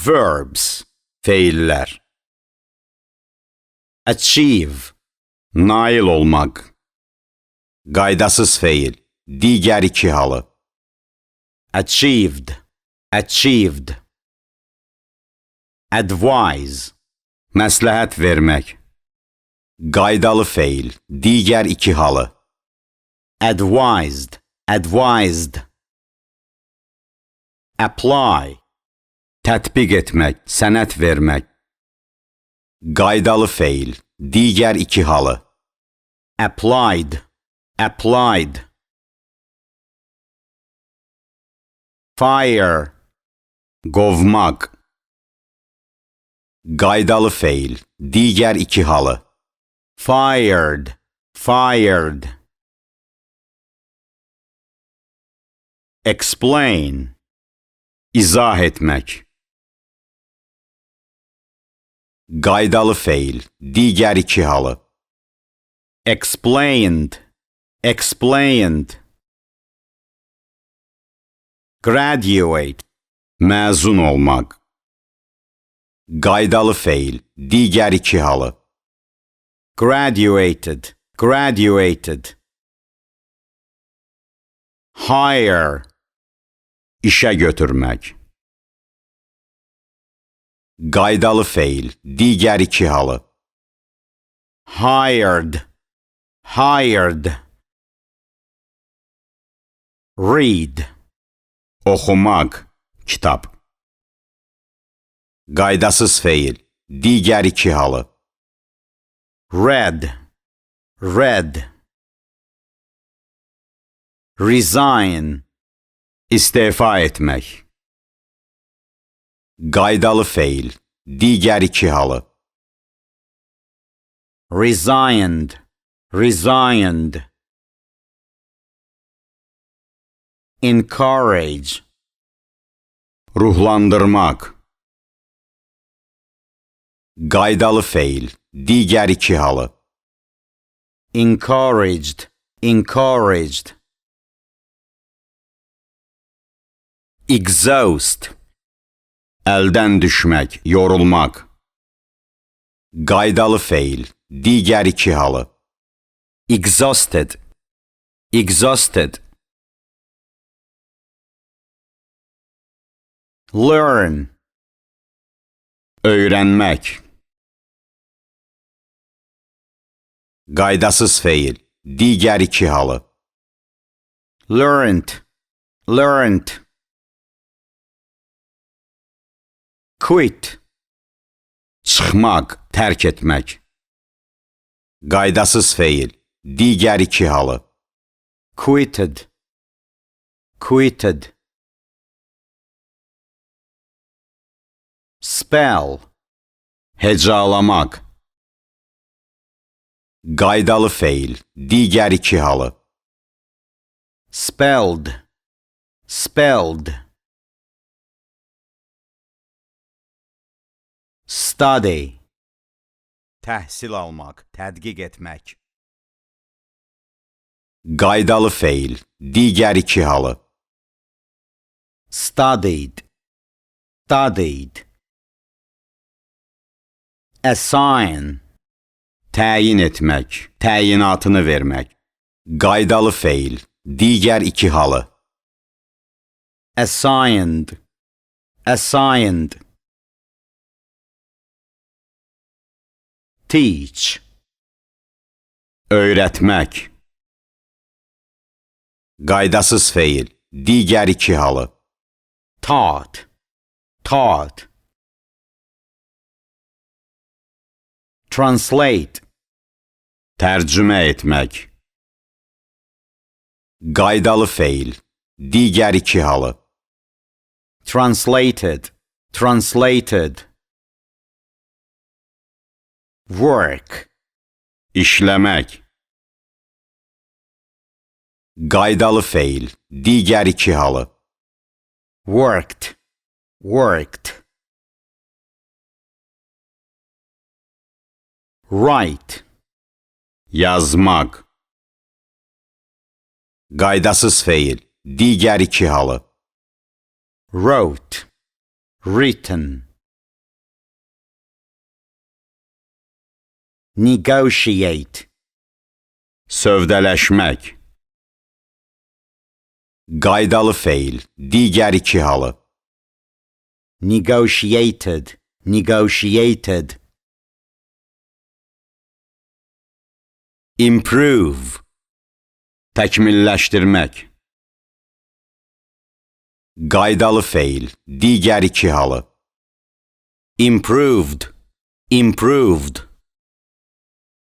Verbs, feiller. Achieve, nail olmak. Qaydasız feil, digər iki halı. Achieved, achieved. Advise, məsləhət vermək. Qaydalı feil, digər iki halı. Advised, advised. Apply, tətbiq etmək, sənəd vermək. Qaydalı feil, digər iki halı. Applied, applied. Fire, qovmaq. Qaydalı feil, digər iki halı. Fired, fired. Explain, izah etmək. Qaydalı feil, digər iki halı. Explained, explained. Graduate, məzun olmaq. Qaydalı feil, digər iki halı. Graduated, graduated. Hire, işə götürmək. Qaydalı feil, digər iki halı. Hired, hired. Read, oxumaq, kitab. Qaydasız feil, digər iki halı. Read, read. Resign, istefa etmək. Qaydalı feil, digər iki halı. Resigned, resigned. Encourage, ruhlandırmaq. Qaydalı feil, digər iki halı. Encouraged, encouraged. Exhaust, əldən düşmək, yorulmaq. Qaydalı feil, digər iki halı. Exhausted, exhausted. Learn, öyrənmək. Qaydasız feil, digər iki halı. Learned, learned. Quit, çıxmaq, tərk etmək. Qaydasız feil, digər iki halı. Quitted, quitted. Spell, hecalamaq. Qaydalı feil, digər iki halı. Spelled, spelled. Study, təhsil almaq, tədqiq etmək. Qaydalı feil, digər iki halı. Studied, studied. Assign, təyin etmək, təyinatını vermək. Qaydalı feil, digər iki halı. Assigned, assigned. Teach, öyrətmək. Qaydasız feil, digər iki halı. Taught, taught. Translate, tərcümə etmək. Qaydalı feil, digər iki halı. Translated, translated. Work, işləmək. Qaydalı feil, digər iki halı. Worked, worked. Write, yazmaq. Qaydasız feil, digər iki halı. Wrote, written. negotiate, Sövdələşmək. Qaydalı feil, digər iki halı. negotiated, negotiated, Improve. Təkmilləşdirmək. Qaydalı feil, digər iki halı. improved, improved,